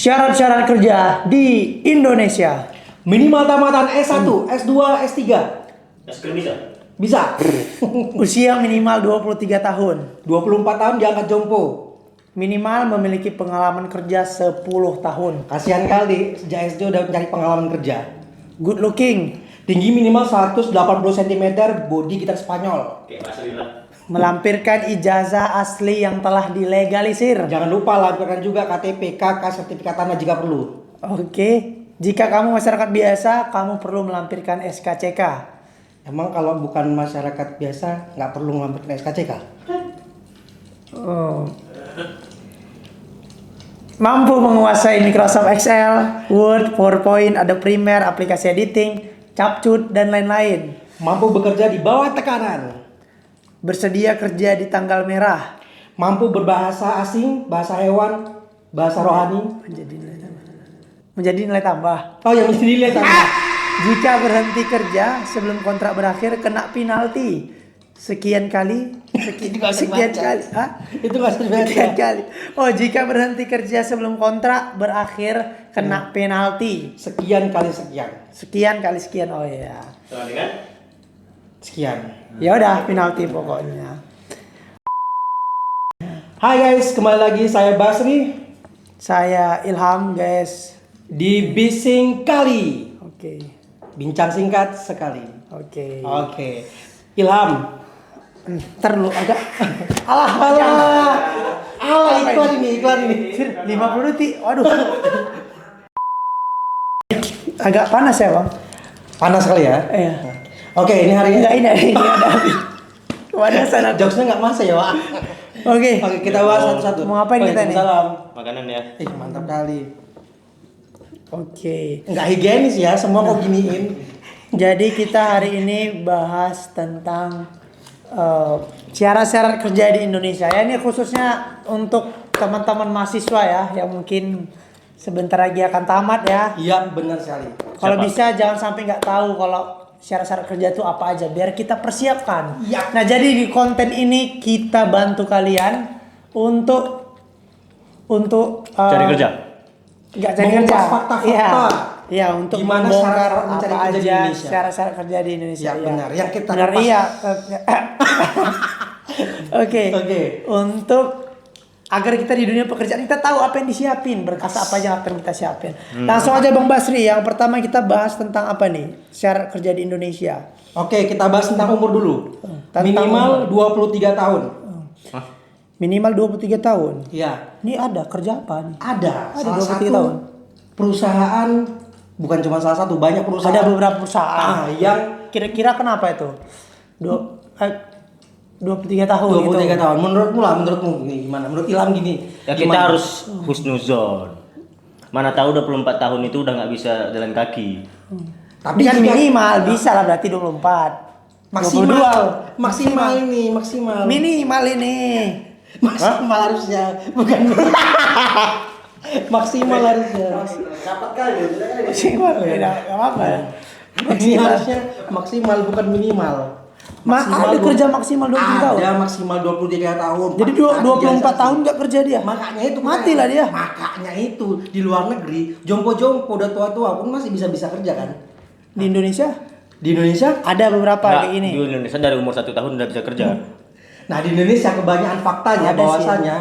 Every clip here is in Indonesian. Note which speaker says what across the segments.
Speaker 1: Syarat-syarat kerja di Indonesia.
Speaker 2: Minimal tamatan S1, S2, S3.
Speaker 3: Masker bisa?
Speaker 2: Bisa.
Speaker 1: Usia minimal 23 tahun.
Speaker 2: 24 tahun diangkat jompo.
Speaker 1: Minimal memiliki pengalaman kerja 10 tahun.
Speaker 2: Kasihan kali, sejak SD udah mencari pengalaman kerja.
Speaker 1: Good looking.
Speaker 2: Tinggi minimal 180 cm, body kita Spanyol.
Speaker 3: Kayak Mas Rila.
Speaker 1: Melampirkan ijazah asli yang telah dilegalisir.
Speaker 2: Jangan lupa lampirkan juga KTP, KK, sertifikat tanah jika perlu.
Speaker 1: Oke. Jika kamu masyarakat biasa, kamu perlu melampirkan SKCK.
Speaker 2: Emang kalau bukan masyarakat biasa, nggak perlu melampirkan SKCK?
Speaker 1: Oh. Mampu menguasai Microsoft Excel, Word, PowerPoint, Adobe Premiere, aplikasi editing, Capcut, dan lain-lain.
Speaker 2: Mampu bekerja di bawah tekanan.
Speaker 1: Bersedia kerja di tanggal merah.
Speaker 2: Mampu berbahasa asing, bahasa hewan, bahasa rohani.
Speaker 1: Menjadi nilai tambah.
Speaker 2: Oh, yang mesti dilihat
Speaker 1: Jika berhenti kerja sebelum kontrak berakhir, kena penalti. Sekian kali. Sekian kali. Hah?
Speaker 2: Itu nggak
Speaker 1: Sekian
Speaker 2: sebenarnya.
Speaker 1: kali. Oh, jika berhenti kerja sebelum kontrak berakhir, kena penalti.
Speaker 2: Sekian kali sekian.
Speaker 1: Sekian kali sekian. Oh ya.
Speaker 3: Sama dengan
Speaker 2: Sekian.
Speaker 1: Ya udah, penalti pokoknya.
Speaker 2: Hai guys, kembali lagi saya Basri
Speaker 1: Saya Ilham, guys.
Speaker 2: di Bising Kali.
Speaker 1: Oke.
Speaker 2: Bincang singkat sekali.
Speaker 1: Oke.
Speaker 2: Oke. Ilham.
Speaker 1: Ntar lu agak
Speaker 2: Alah, iklan ini.
Speaker 1: 50 detik. Waduh. Agak panas ya, Bang?
Speaker 2: Panas kali ya?
Speaker 1: Iya.
Speaker 2: Oke, ini hari
Speaker 1: Enggak ini ada. Kepanasan aku.
Speaker 2: jokesnya nggak masa ya, Wak?
Speaker 1: Oke.
Speaker 2: Oke, kita bahas satu-satu.
Speaker 1: Mau ngapain kita nih?
Speaker 2: Waalaikumsalam.
Speaker 3: makanan ya.
Speaker 2: Mantap kali.
Speaker 1: Oke.
Speaker 2: Nggak higienis ya, semua kok giniin.
Speaker 1: Jadi kita hari ini bahas tentang syarat-syarat kerja di Indonesia. Ya, ini khususnya untuk teman-teman mahasiswa ya yang mungkin sebentar lagi akan tamat ya.
Speaker 2: Iya, benar sekali.
Speaker 1: Kalau
Speaker 3: Siapa?
Speaker 1: bisa jangan sampai nggak tahu kalau syarat-syarat kerja itu apa aja biar kita persiapkan.
Speaker 2: Iya.
Speaker 1: Nah, jadi di konten ini kita bantu kalian untuk
Speaker 3: Cari kerja.
Speaker 1: Nggak cari
Speaker 2: Mengupas
Speaker 1: kerja.
Speaker 2: fakta-fakta.
Speaker 1: Iya. Iya, untuk
Speaker 2: Gimana
Speaker 1: membongkar
Speaker 2: syarat-syarat mencari
Speaker 1: apa
Speaker 2: kerja di
Speaker 1: aja
Speaker 2: Indonesia.
Speaker 1: syarat-syarat kerja di Indonesia.
Speaker 2: Ya, benar. Yang kita
Speaker 1: benar,
Speaker 2: kupas.
Speaker 1: iya. Oke.
Speaker 2: Oke.
Speaker 1: Untuk agar kita di dunia pekerjaan kita tahu apa yang disiapin, berkas apa aja yang akan kita siapin. Langsung aja Bang Basri, yang pertama kita bahas tentang apa nih? Syarat kerja di Indonesia.
Speaker 2: Oke, kita bahas tentang umur dulu.
Speaker 1: Tentang
Speaker 2: Minimal 23 tahun.
Speaker 1: Minimal 23 tahun.
Speaker 2: Iya.
Speaker 1: Ini ada kerja apa nih?
Speaker 2: Ada
Speaker 1: Ada
Speaker 2: salah
Speaker 1: 23
Speaker 2: satu
Speaker 1: tahun.
Speaker 2: perusahaan, bukan cuma salah satu, banyak perusahaan.
Speaker 1: Ada beberapa perusahaan.
Speaker 2: Yang
Speaker 1: Kira-kira kenapa itu? 23 tahun
Speaker 2: 23
Speaker 1: gitu.
Speaker 2: tahun. Menurutmu ini gimana? Menurut Ilham gini.
Speaker 3: Ya kita
Speaker 2: gimana?
Speaker 3: harus husnuzon. Mana tahu 24 tahun itu udah nggak bisa jalan kaki.
Speaker 1: Tapi kan
Speaker 2: jika-
Speaker 1: minimal bisa lah berarti 24.
Speaker 2: Maksimal ini, maksimal.
Speaker 1: Minimal ini.
Speaker 2: Maksimal harusnya, bukan. Maksimal harusnya.
Speaker 1: Maksimal beda, enggak apa-apa ya.
Speaker 2: Ini harusnya maksimal bukan minimal.
Speaker 1: Ada kerja maksimal 23 tahun.
Speaker 2: Ada maksimal 23 tahun.
Speaker 1: Jadi 24 tahun enggak kerja dia.
Speaker 2: Makanya itu
Speaker 1: Matilah dia.
Speaker 2: Makanya itu di luar negeri jompo-jompo udah tua-tua pun masih bisa kerja kan?
Speaker 1: Di Indonesia
Speaker 2: Di Indonesia?
Speaker 1: ada beberapa
Speaker 3: Nggak,
Speaker 1: kayak ini.
Speaker 3: Di Indonesia dari umur 1 tahun udah bisa kerja.
Speaker 2: Nah, di Indonesia kebanyakan faktanya
Speaker 1: Ada
Speaker 2: bahwasanya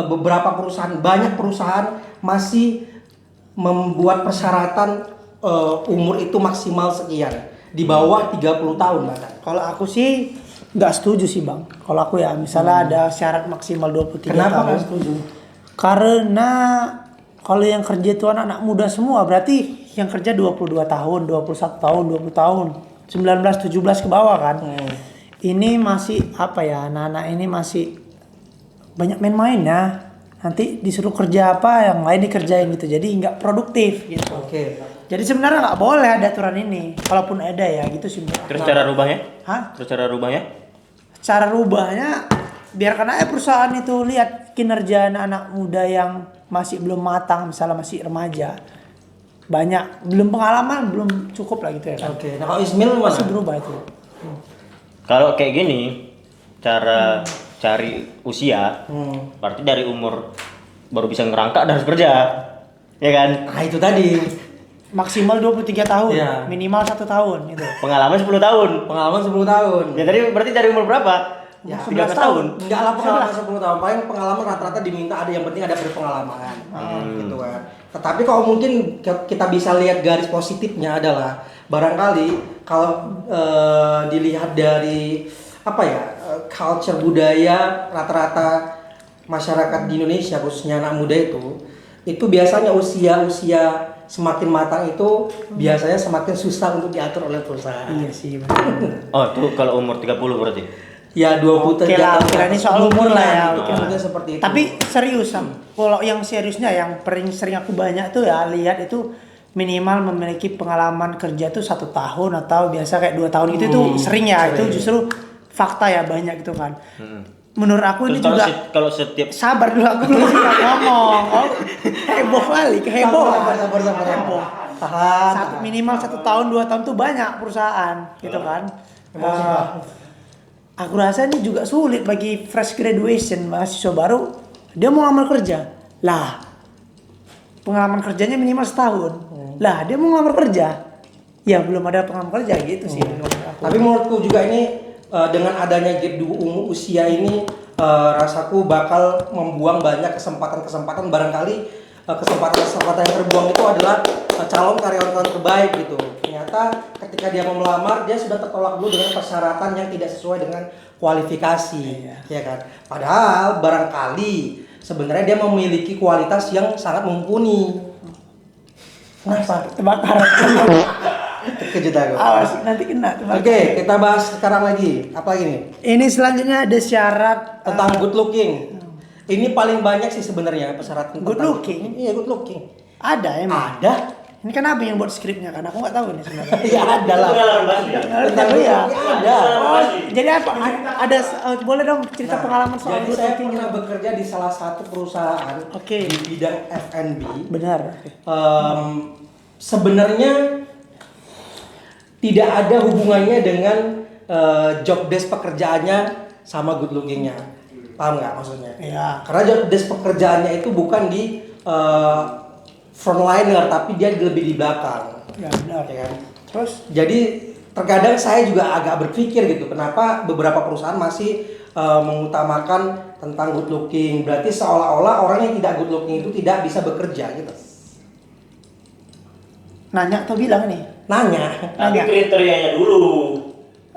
Speaker 2: beberapa perusahaan, banyak perusahaan masih membuat persyaratan umur itu maksimal sekian, di bawah 30 tahun bahkan.
Speaker 1: Kalau aku sih nggak setuju sih Bang. Kalau aku ya misalnya ada syarat maksimal 23
Speaker 2: Kenapa
Speaker 1: tahun.
Speaker 2: nggak setuju?
Speaker 1: Karena kalau yang kerja itu anak-anak muda semua, berarti yang kerja 22 tahun, 21 tahun, 20 tahun, 19, 17 ke bawah kan. Ini masih apa ya, anak-anak ini masih banyak main-mainnya. Nanti disuruh kerja apa, yang lain dikerjain gitu. Jadi nggak produktif gitu.
Speaker 2: Oke.
Speaker 1: Jadi sebenarnya nggak boleh ada aturan ini. Kalaupun ada ya gitu sih.
Speaker 3: Terus cara rubahnya?
Speaker 1: Hah?
Speaker 3: Terus cara rubahnya?
Speaker 1: Cara rubahnya biarkan aja perusahaan itu lihat kinerja anak-anak muda yang masih belum matang, misalnya masih remaja, banyak belum pengalaman, belum cukup lah gitu ya kan.
Speaker 2: Oke. Nah, kalau Ismail
Speaker 1: Masih
Speaker 2: mana?
Speaker 1: berubah itu.
Speaker 3: Kalau kayak gini, cara cari usia,
Speaker 2: Hmm.
Speaker 3: berarti dari umur baru bisa ngerangkak dan harus kerja. Ya kan?
Speaker 2: Nah itu tadi
Speaker 1: Maksimal 23 tahun,
Speaker 2: Iya.
Speaker 1: minimal 1 tahun gitu.
Speaker 3: Pengalaman 10 tahun.
Speaker 2: pengalaman 10 tahun.
Speaker 3: Ya tadi berarti dari umur berapa?
Speaker 2: Ya,
Speaker 1: 11
Speaker 3: 13 tahun.
Speaker 2: Enggak lah pengalaman 10 tahun. Paling pengalaman rata-rata diminta ada yang penting ada berpengalaman. Gitu kan. Tetapi kalau mungkin kita bisa lihat garis positifnya adalah barangkali kalau dilihat dari apa ya culture budaya rata-rata masyarakat di Indonesia khususnya anak muda itu biasanya usia semakin matang itu biasanya semakin susah untuk diatur oleh perusahaan.
Speaker 1: Iya sih benar.
Speaker 3: Oh, itu kalau umur 30 berarti.
Speaker 2: Ya 20
Speaker 1: Oke lah, kira ini soal umur lah ya.
Speaker 2: Itu maksudnya seperti itu.
Speaker 1: Tapi serius Sam, kalau yang seriusnya yang paling sering aku banyak tuh ya lihat itu minimal memiliki pengalaman kerja tuh 1 tahun atau biasa kayak 2 tahun itu sering ya. Itu justru fakta ya banyak gitu kan. Menurut aku ini
Speaker 3: Terus
Speaker 1: juga
Speaker 3: kalau setiap
Speaker 1: sabar dulu aku belum siap ngomong. Oh, heboh kali, kehebohan.
Speaker 2: sabar.
Speaker 1: Heboh.
Speaker 2: Tahan.
Speaker 1: Minimal 1 tahun 2 tahun tuh banyak perusahaan gitu kan. Aku rasa ini juga sulit bagi fresh graduation mahasiswa baru, dia mau ngambil kerja lah, pengalaman kerjanya minimal setahun lah, dia mau ngambil kerja ya belum ada pengalaman kerja gitu sih menurut aku.
Speaker 2: Tapi menurutku juga ini dengan adanya gap usia ini rasaku bakal membuang banyak kesempatan barangkali kesempatan yang terbuang itu adalah calon karyawan terbaik gitu. Ternyata ketika dia mau melamar dia sudah tertolak dulu dengan persyaratan yang tidak sesuai dengan kualifikasi, ya kan? Padahal barangkali sebenarnya dia memiliki kualitas yang sangat mumpuni. Kenapa?
Speaker 1: Terbakar.
Speaker 2: Terkejut aku.
Speaker 1: Awas nanti kena terbakar.
Speaker 2: Oke, kita bahas sekarang lagi. Apa lagi nih?
Speaker 1: Ini selanjutnya ada syarat
Speaker 2: Tentang good looking. Ini paling banyak sih sebenarnya persyaratan
Speaker 1: Good
Speaker 2: tentang
Speaker 1: looking?
Speaker 2: Iya, good looking.
Speaker 1: ada emang.
Speaker 2: Ada.
Speaker 1: Ini kan apa yang buat skripnya kan? Aku nggak tahu ini sebenarnya.
Speaker 2: Iya, ada lah.
Speaker 3: pengalaman Basri ya?
Speaker 2: Tentang
Speaker 1: Tapi
Speaker 2: good
Speaker 1: ya.
Speaker 2: looking ada.
Speaker 1: Oh, jadi apa? Ada boleh dong cerita
Speaker 2: Nah,
Speaker 1: pengalaman soal
Speaker 2: jadi
Speaker 1: good
Speaker 2: saya
Speaker 1: looking
Speaker 2: pernah
Speaker 1: gitu?
Speaker 2: bekerja di salah satu perusahaan
Speaker 1: Oke.
Speaker 2: di bidang F&B.
Speaker 1: Benar.
Speaker 2: Sebenarnya tidak ada hubungannya dengan job desk pekerjaannya sama good lookingnya. Paham nggak maksudnya?
Speaker 1: Iya.
Speaker 2: Karena job desk pekerjaannya itu bukan di frontliner tapi dia lebih di belakang.
Speaker 1: Ya benar.
Speaker 2: Ya kan?
Speaker 1: Terus
Speaker 2: Jadi terkadang saya juga agak berpikir gitu, kenapa beberapa perusahaan masih mengutamakan tentang good looking. Berarti seolah-olah orang yang tidak good looking itu tidak bisa bekerja gitu.
Speaker 1: nanya atau bilang nih?
Speaker 2: Nanya,
Speaker 3: Tapi
Speaker 1: Nanya.
Speaker 3: kriterianya dulu.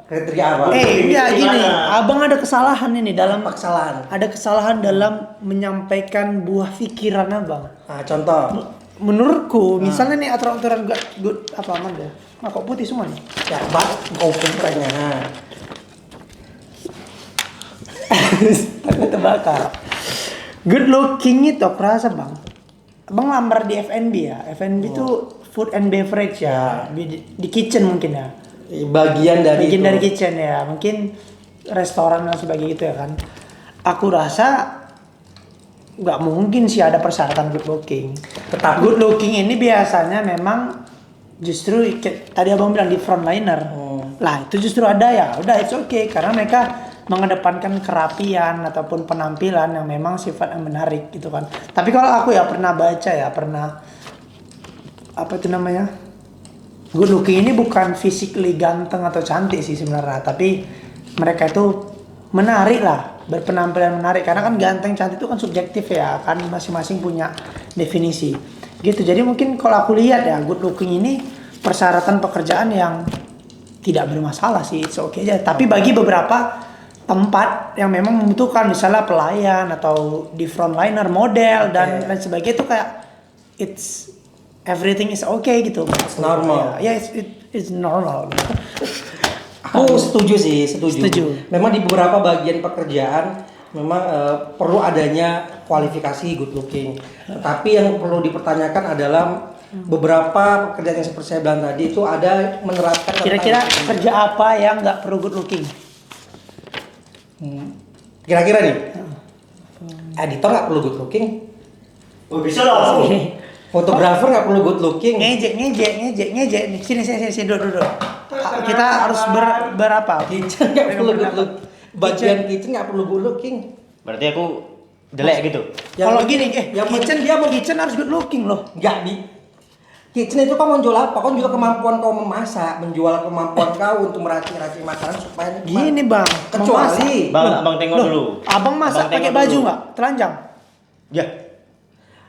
Speaker 2: kriteria apa?
Speaker 1: Enggak gini,
Speaker 3: Gimana?
Speaker 1: abang ada kesalahan ini dalam
Speaker 2: Kesalahan.
Speaker 1: ada kesalahan dalam menyampaikan buah pikiran abang.
Speaker 2: Nah, contoh.
Speaker 1: Menurutku, misalnya nih aturan-aturan good apa aman deh? Nah, kok putih semua nih?
Speaker 2: Ya, Pak, kau kumpulannya.
Speaker 1: Takut terbakar. Good looking itu aku rasa bang. Abang lamar di F&B ya. F&B itu food and beverage ya. Di kitchen mungkin ya.
Speaker 2: Bagian dari
Speaker 1: Bagian
Speaker 2: itu.
Speaker 1: dari kitchen ya. Mungkin restoran dan sebagainya gitu ya kan. Aku rasa nggak mungkin sih ada persyaratan good looking.
Speaker 2: Tetapi
Speaker 1: Good looking ini biasanya memang justru tadi abang bilang di frontliner. Lah itu justru ada ya. Udah it's okay karena mereka mengedepankan kerapian ataupun penampilan yang memang sifat yang menarik gitu kan. Tapi kalau aku ya pernah baca ya apa itu namanya? Good looking ini bukan physically ganteng atau cantik sih sebenarnya, tapi mereka itu menarik lah, berpenampilan menarik karena kan ganteng cantik itu kan subjektif ya, kan masing-masing punya definisi. Gitu. Jadi mungkin kalau aku lihat ya good looking ini persyaratan pekerjaan yang tidak bermasalah sih, it's okay aja. Tapi bagi beberapa tempat yang memang membutuhkan misalnya pelayan atau di frontliner model dan lain sebagainya itu kayak it's everything is okay gitu.
Speaker 2: It's normal.
Speaker 1: Ya, it's normal.
Speaker 2: Aku setuju sih, setuju.
Speaker 1: Setuju.
Speaker 2: Memang di beberapa bagian pekerjaan memang perlu adanya kualifikasi good looking. Tapi yang perlu dipertanyakan adalah beberapa pekerjaan yang seperti saya bilang tadi itu ada menerapkan tentang-
Speaker 1: Kira-kira kerja apa yang nggak perlu good looking?
Speaker 2: Kira-kira nih, editor nggak perlu good looking,
Speaker 3: Oh, bisa lah.
Speaker 2: fotografer nggak perlu good looking,
Speaker 1: Ngejek. Sini, duduk. Kita harus berapa?
Speaker 2: kitchen nggak perlu good looking, bagian kitchen nggak perlu good looking.
Speaker 3: Berarti aku jelek gitu.
Speaker 1: Kalau gini,
Speaker 2: yang
Speaker 1: kitchen harus good looking loh.
Speaker 2: enggak di kitchen itu kau menjual apa? Kau menjual kemampuan kau memasak, menjual kemampuan kau untuk meracik-racik makanan supaya nikmat.
Speaker 1: Gini bang,
Speaker 2: Kecuali
Speaker 3: Abang tengok
Speaker 1: Loh,
Speaker 3: dulu.
Speaker 1: abang masak
Speaker 3: Abang
Speaker 1: pakai
Speaker 3: tengok
Speaker 1: baju
Speaker 3: dulu.
Speaker 1: nggak? Telanjang?
Speaker 3: Ya.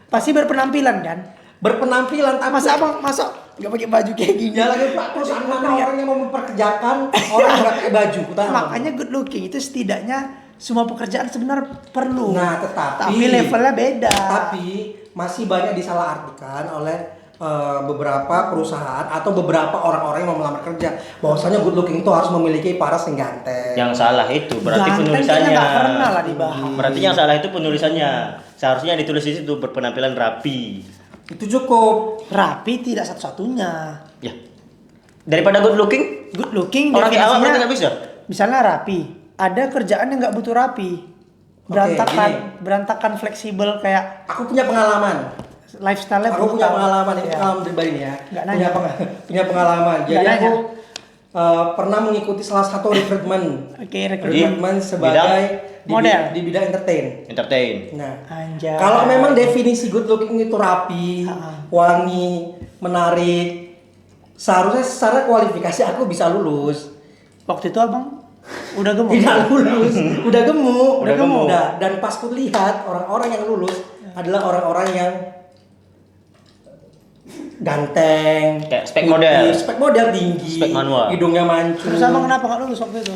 Speaker 1: Pasti berpenampilan kan?
Speaker 2: berpenampilan tapi
Speaker 1: Masa abang masak nggak pakai baju kayak gini?
Speaker 2: ya lagi Pak, perusahaan mana orang yang mau memperkerjakan orang yang pakai baju.
Speaker 1: Makanya good looking itu setidaknya semua pekerjaan sebenarnya perlu.
Speaker 2: Nah,
Speaker 1: tapi levelnya beda.
Speaker 2: Tapi masih banyak disalahartikan oleh beberapa perusahaan atau beberapa orang-orang yang mau melamar kerja. Bahwasanya good looking itu harus memiliki paras yang ganteng.
Speaker 3: Yang salah itu berarti
Speaker 1: Ganteng
Speaker 3: penulisannya.
Speaker 1: kayaknya nggak pernah lah dibahas.
Speaker 3: Berarti yang salah itu penulisannya. Seharusnya yang ditulis di situ berpenampilan rapi.
Speaker 2: Itu cukup.
Speaker 1: Rapi tidak satu-satunya.
Speaker 3: Ya. Daripada good looking,
Speaker 1: Good looking
Speaker 3: orang kayak awak berarti
Speaker 1: definisinya
Speaker 3: nggak bisa.
Speaker 1: misalnya rapi. Ada kerjaan yang nggak butuh rapi. Berantakan fleksibel kayak
Speaker 2: Aku punya pengalaman.
Speaker 1: lifestyle-nya
Speaker 2: Aku punya
Speaker 1: brutal.
Speaker 2: pengalaman ini
Speaker 1: Ya.
Speaker 2: pengalaman pribadi nih ya.
Speaker 1: Nggak
Speaker 2: Punya,
Speaker 1: nanya.
Speaker 2: punya pengalaman. Jadi
Speaker 1: Nggak
Speaker 2: aku pernah mengikuti salah satu rekrutmen.
Speaker 1: Oke, rekrutmen.
Speaker 2: Rekrutmen sebagai
Speaker 1: Model.
Speaker 2: di bidang entertain.
Speaker 3: Entertain.
Speaker 2: Nah,
Speaker 1: Anjay.
Speaker 2: kalau memang definisi good looking itu rapi,
Speaker 1: Ha-ha.
Speaker 2: wangi, menarik, seharusnya secara kualifikasi aku bisa lulus.
Speaker 1: Waktu itu abang udah gemuk.
Speaker 2: Tidak lulus, udah gemuk,
Speaker 3: Udah gemuk.
Speaker 2: Dan pas ku lihat orang-orang yang lulus adalah orang-orang yang ganteng,
Speaker 3: Kayak spek
Speaker 2: putih,
Speaker 3: model.
Speaker 2: spek model tinggi,
Speaker 3: Spek manual.
Speaker 2: hidungnya mancung.
Speaker 1: Terus abang kenapa nggak lulus waktu itu?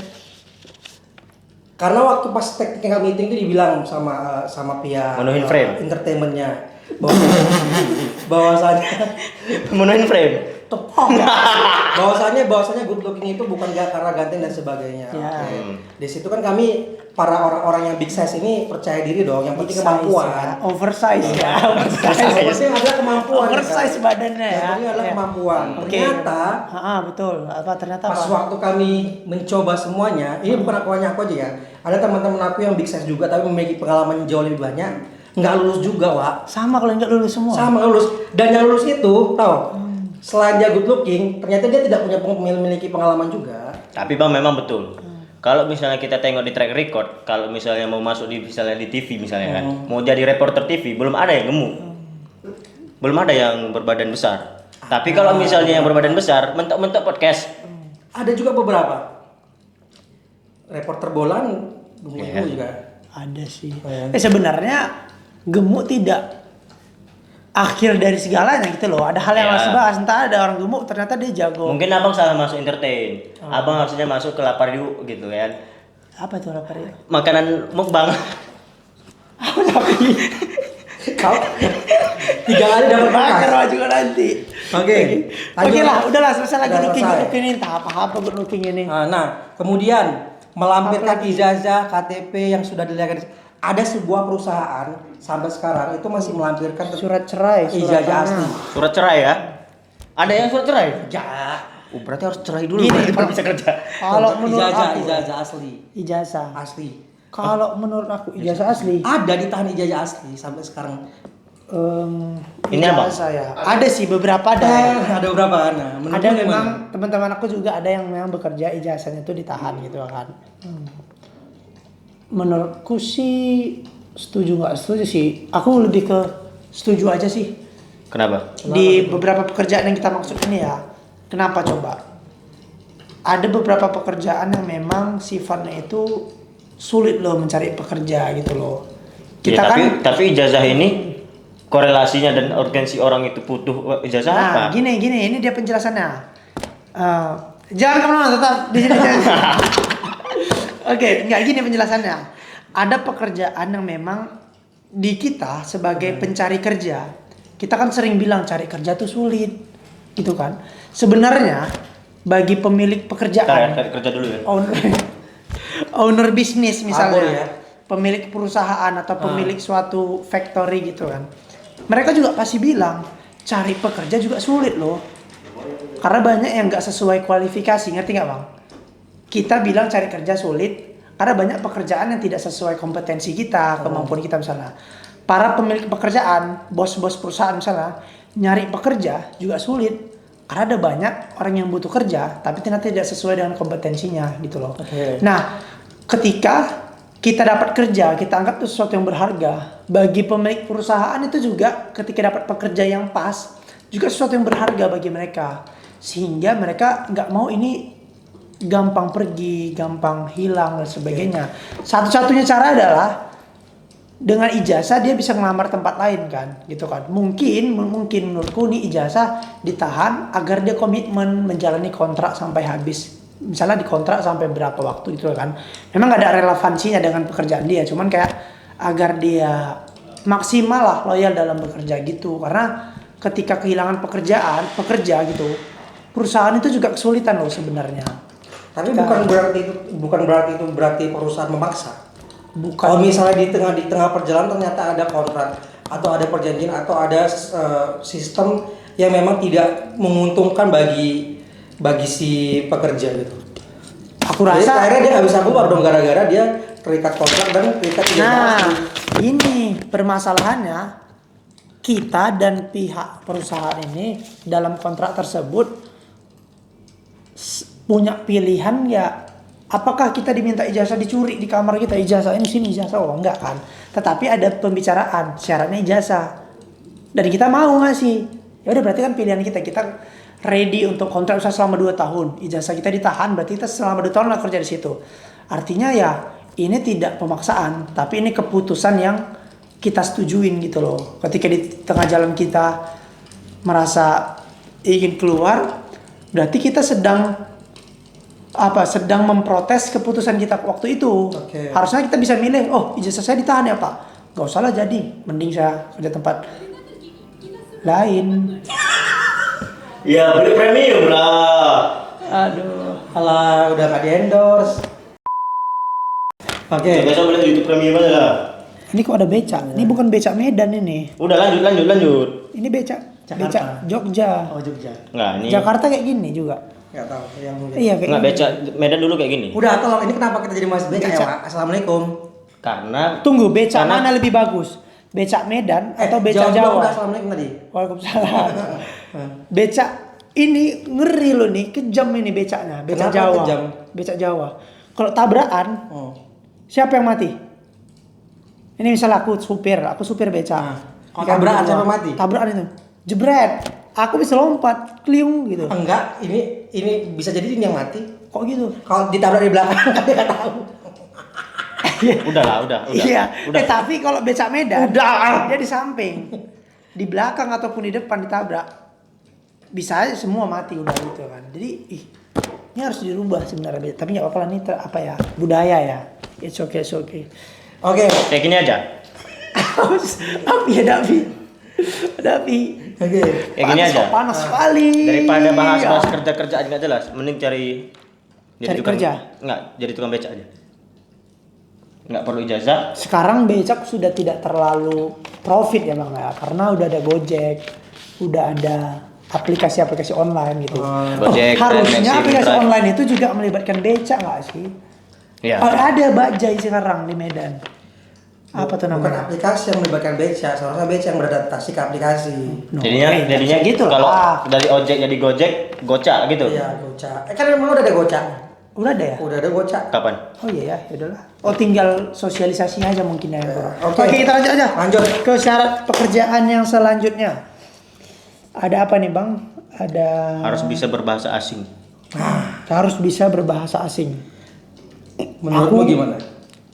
Speaker 2: Karena waktu pas technical meeting itu dibilang sama pihak
Speaker 3: Menuhin frame.
Speaker 2: entertainmentnya bahwasanya
Speaker 3: Menuhin frame.
Speaker 2: tepung bahwasanya good looking itu bukan karena ganteng dan sebagainya.
Speaker 1: Ya.
Speaker 2: Oke. Di situ kan kami para orang-orang yang big size ini percaya diri dong, yang penting kemampuan.
Speaker 1: Oversize ya.
Speaker 2: Yang penting adalah kemampuan.
Speaker 1: Oversize
Speaker 2: kan?
Speaker 1: badannya
Speaker 2: Yang
Speaker 1: ya.
Speaker 2: penting adalah
Speaker 1: Ya.
Speaker 2: kemampuan.
Speaker 1: Oke.
Speaker 2: Ternyata
Speaker 1: Betul. Ternyata
Speaker 2: pas
Speaker 1: apa?
Speaker 2: waktu kami mencoba semuanya, ini bukan aku hanya aku aja ya. Ada teman-teman aku yang big size juga tapi memiliki pengalaman jauh lebih banyak, nggak lulus juga, Wak.
Speaker 1: Sama kalau nggak lulus semua.
Speaker 2: Sama nggak lulus. Dan yang lulus itu, tahu? Selain dia good looking, ternyata dia tidak punya memiliki pengalaman juga.
Speaker 3: Tapi bang memang betul. Kalau misalnya kita tengok di track record, kalau misalnya mau masuk di misalnya di TV misalnya kan, mau jadi reporter TV, belum ada yang gemuk, belum ada yang berbadan besar. Tapi kalau misalnya yang berbadan besar, mentok-mentok podcast.
Speaker 2: Ada juga beberapa reporter bola gemuk
Speaker 3: Iya.
Speaker 2: juga.
Speaker 1: Ada sih.
Speaker 2: Oh, ya.
Speaker 1: Sebenarnya gemuk tidak akhir dari segalanya gitu loh. Ada hal yang
Speaker 3: Ya.
Speaker 1: harus dibahas. Entah ada orang gemuk ternyata dia jago.
Speaker 3: Mungkin abang salah masuk entertain. Abang harusnya masuk ke lapar yuk gitu kan.
Speaker 1: Apa itu lapar ya?
Speaker 3: Makanan mukbang.
Speaker 2: Kau 3 kali dapat
Speaker 1: Bakar
Speaker 2: bekas.
Speaker 1: juga nanti.
Speaker 2: Oke.
Speaker 1: Oke lah, udahlah selesai lagi
Speaker 2: Udah
Speaker 1: looking
Speaker 2: selesai.
Speaker 1: good looking ini. Entah apa good looking ini.
Speaker 2: Nah, kemudian melampirkan ijazah KTP yang sudah dilihat. Ada sebuah perusahaan sampai sekarang itu masih melampirkan
Speaker 1: Surat cerai, surat
Speaker 2: ijazah
Speaker 1: tanah.
Speaker 2: asli.
Speaker 3: Surat cerai ya? Ada yang surat cerai?
Speaker 2: Ya.
Speaker 3: Oh, berarti harus cerai dulu
Speaker 1: Gini,
Speaker 3: berarti baru
Speaker 1: Bang.
Speaker 3: bisa kerja.
Speaker 1: Kalau menurut aku
Speaker 2: ijazah asli.
Speaker 1: ijazah.
Speaker 2: Asli.
Speaker 1: Kalau menurut aku ijazah asli.
Speaker 2: Ada ditahan ijazah asli sampai sekarang.
Speaker 3: Ini apa?
Speaker 1: Ijazah ya. Ada sih beberapa ada.
Speaker 2: Ada beberapa. Nah, menurut
Speaker 1: Ada
Speaker 2: lu
Speaker 1: memang
Speaker 2: gimana?
Speaker 1: teman-teman aku juga ada yang memang bekerja ijazahnya itu ditahan gitu kan. Menurutku sih setuju nggak setuju sih. Aku lebih ke setuju aja sih.
Speaker 3: Kenapa?
Speaker 1: Di beberapa pekerjaan yang kita maksud ini ya. Kenapa coba? Ada beberapa pekerjaan yang memang sifatnya itu sulit loh mencari pekerja gitu loh. Kita
Speaker 3: Ya,
Speaker 1: kan
Speaker 3: tapi ijazah ini korelasinya dan urgensi orang itu butuh ijazah apa?
Speaker 1: nah, gini ini dia penjelasannya. Jangan kemana-mana, tetap di sini. Oke, nggak gini penjelasannya. Ada pekerjaan yang memang di kita sebagai pencari kerja, kita kan sering bilang cari kerja tuh sulit, gitu kan? Sebenarnya bagi pemilik pekerjaan,
Speaker 3: Cari kerja dulu ya.
Speaker 1: owner bisnis misalnya,
Speaker 2: Abor ya.
Speaker 1: pemilik perusahaan atau pemilik suatu factory gitu kan, mereka juga pasti bilang cari pekerja juga sulit loh, karena banyak yang nggak sesuai kualifikasi, ngerti nggak bang? Kita bilang cari kerja sulit karena banyak pekerjaan yang tidak sesuai kompetensi kita, kemampuan kita misalnya. Para pemilik pekerjaan, bos-bos perusahaan misalnya, nyari pekerja juga sulit. Karena ada banyak orang yang butuh kerja, tapi ternyata tidak sesuai dengan kompetensinya gitu loh.
Speaker 2: Oke.
Speaker 1: Nah, ketika kita dapat kerja, kita anggap itu sesuatu yang berharga. Bagi pemilik perusahaan itu juga ketika dapat pekerja yang pas, juga sesuatu yang berharga bagi mereka. Sehingga mereka nggak mau ini gampang pergi, gampang hilang dan sebagainya. Satu-satunya cara adalah dengan ijazah dia bisa ngelamar tempat lain kan, gitu kan. Mungkin menurutku nih ijazah ditahan agar dia komitmen menjalani kontrak sampai habis. Misalnya dikontrak sampai berapa waktu gitu kan. Memang gak ada relevansinya dengan pekerjaan dia, cuman kayak agar dia maksimal lah loyal dalam bekerja gitu. Karena ketika kehilangan pekerja gitu, perusahaan itu juga kesulitan loh sebenarnya.
Speaker 2: Tapi bukan berarti perusahaan memaksa.
Speaker 1: Bukan.
Speaker 2: Kalau misalnya di tengah perjalanan ternyata ada kontrak atau ada perjanjian atau ada sistem yang memang tidak menguntungkan bagi si pekerja gitu.
Speaker 1: Aku rasa
Speaker 2: jadi akhirnya dia nggak bisa keluar dong gara-gara dia terikat kontrak dan terikat ijazah.
Speaker 1: Nah, ini permasalahannya, kita dan pihak perusahaan ini dalam kontrak tersebut punya pilihan ya. Apakah kita diminta ijazah dicuri di kamar kita, ijazah ini sini ijazah, oh enggak kan. Tetapi ada pembicaraan syaratnya ijazah dan kita mau ngasih. Ya udah berarti kan pilihan kita ready untuk kontrak usaha selama 2 tahun. Ijazah kita ditahan, berarti kita selama 2 tahun lah kerja di situ. Artinya ya ini tidak pemaksaan, tapi ini keputusan yang kita setujuin gitu loh. Ketika di tengah jalan kita merasa ingin keluar, berarti kita sedang memprotes keputusan kita waktu itu.
Speaker 2: Okay.
Speaker 1: Harusnya kita bisa milih, oh ijazah saya ditahan ya Pak. Gak usah lah jadi, mending saya kerja tempat lain.
Speaker 3: Ya beli premium lah.
Speaker 1: Aduh.
Speaker 2: Alah, udah nggak di endorse. Oke.
Speaker 3: Biasa beli YouTube premium aja lah.
Speaker 1: Ini kok ada becak? Ini bukan becak Medan ini.
Speaker 3: Udah lanjut.
Speaker 1: Ini becak
Speaker 2: Jakarta.
Speaker 1: Jogja.
Speaker 2: Oh Jogja.
Speaker 3: Nggak ini.
Speaker 1: Jakarta kayak gini juga.
Speaker 2: Nggak tahu yang
Speaker 1: Iya kayak
Speaker 3: Nggak
Speaker 1: gini.
Speaker 3: beca Medan dulu kayak gini.
Speaker 2: Udah tolong ini kenapa kita jadi mas becak ya
Speaker 1: Becak.
Speaker 2: Pak? Assalamualaikum.
Speaker 3: Karena
Speaker 1: Tunggu, becak
Speaker 3: Karena-
Speaker 1: mana lebih bagus? Becak Medan atau becak
Speaker 2: jawab dulu,
Speaker 1: Jawa?
Speaker 2: udah assalamualaikum tadi.
Speaker 1: Waalaikumsalam. Becak ini ngeri loh nih, kejam ini becaknya. Becak
Speaker 2: Kenapa
Speaker 1: Jawa.
Speaker 2: kejam?
Speaker 1: Becak Jawa. Kalau tabrakan, siapa yang mati? Ini misalnya aku supir becak.
Speaker 2: Kalau
Speaker 1: Ikan
Speaker 2: tabrakan
Speaker 1: berdua.
Speaker 2: siapa mati?
Speaker 1: Tabrakan itu. Jebret. Aku bisa lompat, kliung gitu.
Speaker 2: Enggak, ini bisa jadi ini yang mati.
Speaker 1: Kok gitu?
Speaker 2: Kalau ditabrak di belakang kan dia nggak tahu.
Speaker 3: udah.
Speaker 1: Iya.
Speaker 3: Udah.
Speaker 1: Tapi kalau becak Medan, dia di samping, di belakang ataupun di depan ditabrak, bisa aja semua mati udah gitu kan. Jadi ini harus dirubah sebenarnya. Tapi nggak apa-apa lah, ini budaya ya. It's okay.
Speaker 2: Oke.
Speaker 3: Kayak gini aja.
Speaker 1: Api ya Davi.
Speaker 2: Oke.
Speaker 3: Kayak gini aja.
Speaker 1: Panas sekali.
Speaker 3: Daripada bahas
Speaker 1: Ya.
Speaker 3: kerja-kerjaan nggak jelas, mending cari
Speaker 1: kerja.
Speaker 3: Nggak, jadi tukang becak aja. Nggak perlu ijazah.
Speaker 1: Sekarang becak sudah tidak terlalu profit ya Bang ya, karena udah ada Gojek, udah ada aplikasi-aplikasi online gitu.
Speaker 3: Gojek,
Speaker 1: Harusnya
Speaker 3: Maxi,
Speaker 1: aplikasi
Speaker 3: Mitra.
Speaker 1: online itu juga melibatkan becak nggak sih?
Speaker 3: Iya.
Speaker 1: Ada Bajai sekarang di Medan. Apa tuh
Speaker 2: Bukan
Speaker 1: namanya?
Speaker 2: aplikasi yang melibatkan becak, seharusnya becak yang beradaptasi ke aplikasi.
Speaker 1: No,
Speaker 3: Jadinya
Speaker 1: gitu
Speaker 3: kalau
Speaker 1: lah.
Speaker 3: dari ojek jadi gojek, gocak gitu.
Speaker 2: Iya, gocak. Kan memang udah ada gocak.
Speaker 1: Udah ada ya?
Speaker 2: Udah ada gocak.
Speaker 3: Kapan?
Speaker 1: Oh iya ya, yaudahlah. Oh tinggal sosialisasinya aja mungkin ya.
Speaker 2: Oke.
Speaker 1: Oke, kita lanjut aja.
Speaker 2: Lanjut.
Speaker 1: Ke syarat pekerjaan yang selanjutnya. Ada apa nih Bang? Ada
Speaker 3: Harus bisa berbahasa asing.
Speaker 1: harus bisa berbahasa asing.
Speaker 2: Menurutmu gimana?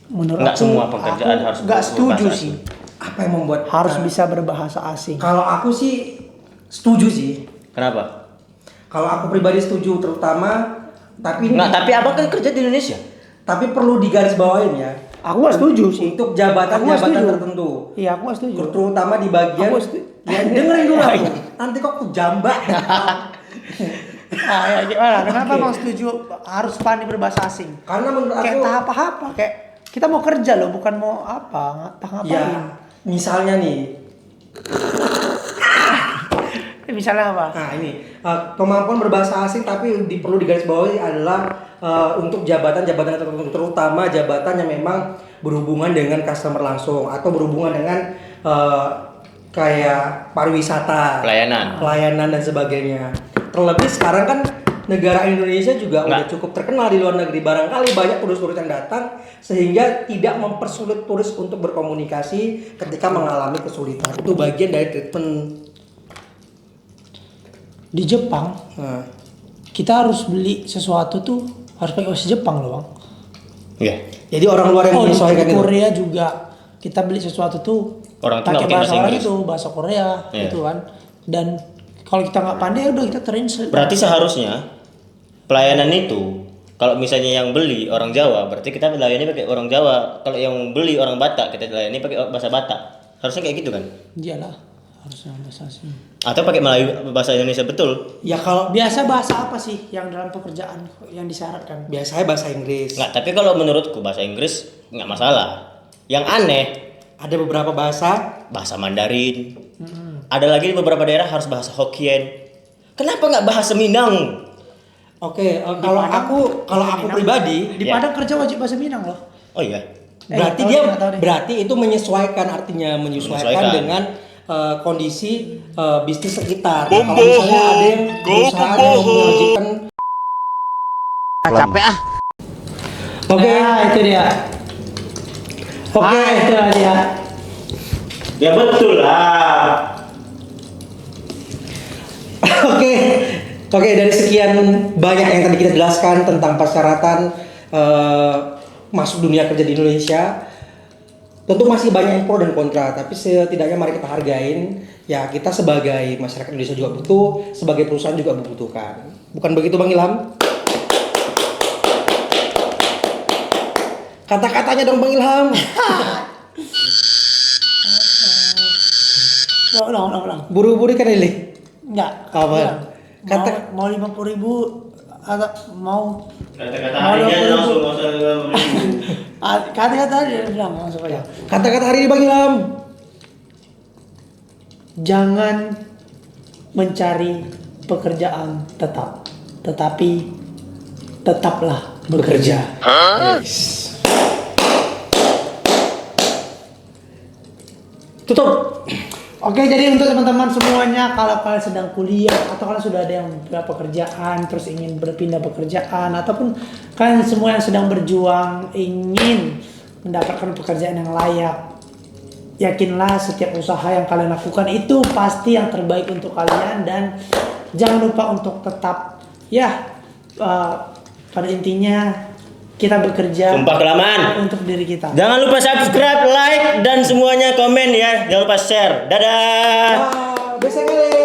Speaker 1: Menurut
Speaker 3: Nggak
Speaker 1: aku,
Speaker 3: semua pekerjaan
Speaker 1: aku
Speaker 3: harus
Speaker 1: nggak setuju
Speaker 3: berbahasa
Speaker 1: sih.
Speaker 2: Apa yang membuat
Speaker 1: Harus bisa berbahasa asing.
Speaker 2: Kalau aku sih setuju sih.
Speaker 3: Kenapa?
Speaker 2: Kalau aku pribadi setuju terutama tapi
Speaker 3: Nggak, tapi abang kan kerja di Indonesia.
Speaker 2: tapi perlu digarisbawahin ya.
Speaker 1: Aku nggak setuju sih.
Speaker 2: Untuk
Speaker 1: Aku nggak
Speaker 2: jabatan-jabatan
Speaker 1: setuju.
Speaker 2: tertentu.
Speaker 1: Iya, aku nggak setuju.
Speaker 2: Terutama di bagian
Speaker 1: Aku setuju.
Speaker 2: ya, dengerin dulu aku. Nanti kok aku jambak.
Speaker 1: Ya gimana? Kenapa Bang setuju harus pandai berbahasa asing?
Speaker 2: Karena menurut
Speaker 1: Kayak
Speaker 2: aku
Speaker 1: tahap apa? Kayak kita mau kerja loh, bukan mau ngapain.
Speaker 2: ya misalnya nih.
Speaker 1: Misalnya apa?
Speaker 2: Nah ini kemampuan berbahasa asing tapi perlu digarisbawahi adalah untuk jabatan-jabatan tertentu, terutama jabatan yang memang berhubungan dengan customer langsung atau berhubungan dengan kayak pariwisata,
Speaker 3: Pelayanan.
Speaker 2: dan sebagainya. Terlebih sekarang kan negara Indonesia juga udah
Speaker 3: Nggak.
Speaker 2: cukup terkenal di luar negeri. Barangkali banyak turis-turis yang datang sehingga tidak mempersulit turis untuk berkomunikasi ketika mengalami kesulitan. Itu bagian dari treatment.
Speaker 1: Di Jepang
Speaker 2: Nah,
Speaker 1: kita harus beli sesuatu tuh harus pakai bahasa Jepang loh bang.
Speaker 3: Iya.
Speaker 2: jadi orang luar yang
Speaker 1: Oh di
Speaker 2: menyesuaikan itu.
Speaker 1: Korea juga kita beli sesuatu tuh
Speaker 3: Orang tuh
Speaker 1: pakai
Speaker 3: nggak pakai
Speaker 1: bahasa
Speaker 3: bahasa
Speaker 1: orang
Speaker 3: Inggris.
Speaker 1: itu bahasa Korea
Speaker 3: Iya.
Speaker 1: gitu kan. Dan kalau kita nggak pandai udah kita translate.
Speaker 3: Berarti seharusnya pelayanan itu kalau misalnya yang beli orang Jawa, berarti kita melayani pakai orang Jawa. Kalau yang beli orang Batak, kita layani pakai bahasa Batak. Harusnya kayak gitu kan?
Speaker 1: Iyalah harusnya bahasa asing.
Speaker 3: Atau pakai Melayu bahasa Indonesia betul?
Speaker 2: Ya kalau
Speaker 1: Biasa bahasa apa sih yang dalam pekerjaan yang disyaratkan?
Speaker 2: biasanya bahasa Inggris.
Speaker 3: Nggak, tapi kalau menurutku bahasa Inggris nggak masalah. Yang aneh
Speaker 2: Ada beberapa bahasa.
Speaker 3: bahasa Mandarin. Ada lagi di beberapa daerah harus bahasa Hokkien. Kenapa nggak bahasa Minang?
Speaker 2: Oke, kalau aku pribadi
Speaker 1: Di
Speaker 3: Ya.
Speaker 1: Padang kerja wajib bahasa Minang loh.
Speaker 3: Oh iya.
Speaker 2: berarti
Speaker 1: nggak tahu
Speaker 2: dia
Speaker 1: deh, nggak tahu deh.
Speaker 2: berarti itu menyesuaikan, artinya menyesuaikan
Speaker 3: Menyesuaikan.
Speaker 2: dengan kondisi bisnis sekitar. Kalau misalnya ada yang perusahaan yang mewajibkan.
Speaker 3: Capek ah.
Speaker 2: Oke,
Speaker 1: Nah, itu dia.
Speaker 2: oke.
Speaker 1: Ah, itu dia.
Speaker 3: Ya betul lah.
Speaker 2: Oke, oke, dari sekian banyak yang tadi kita jelaskan tentang persyaratan masuk dunia kerja di Indonesia, tentu masih banyak yang pro dan kontra, tapi setidaknya mari kita hargain. Ya kita sebagai masyarakat Indonesia juga butuh, sebagai perusahaan juga membutuhkan. Bukan begitu Bang Ilham? Kata-katanya dong Bang Ilham.
Speaker 1: Ulang.
Speaker 2: Buru-buru kan ini.
Speaker 1: Enggak.
Speaker 2: Apa?
Speaker 1: Ulang.
Speaker 2: Kata-
Speaker 1: Mau 50.000 atau mau
Speaker 3: Kata-kata
Speaker 1: Mau
Speaker 3: harinya
Speaker 1: 20.000.
Speaker 3: langsung nggak usah 50.000.
Speaker 1: kata-kata dia bilang langsung aja.
Speaker 2: Kata-kata hari ini Bang Ilham.
Speaker 1: Jangan mencari pekerjaan tetap, tetapi tetaplah bekerja.
Speaker 2: Tutup.
Speaker 1: Oke, jadi untuk teman-teman semuanya, kalau kalian sedang kuliah atau kalian sudah ada yang punya pekerjaan terus ingin berpindah pekerjaan, ataupun kalian semua yang sedang berjuang ingin mendapatkan pekerjaan yang layak, yakinlah setiap usaha yang kalian lakukan itu pasti yang terbaik untuk kalian. Dan jangan lupa untuk tetap pada intinya kita bekerja
Speaker 3: Sumpah kelamaan.
Speaker 1: untuk diri kita.
Speaker 3: Jangan lupa subscribe, like, dan semuanya komen ya. Jangan lupa share. Dadah.
Speaker 2: Besok kali.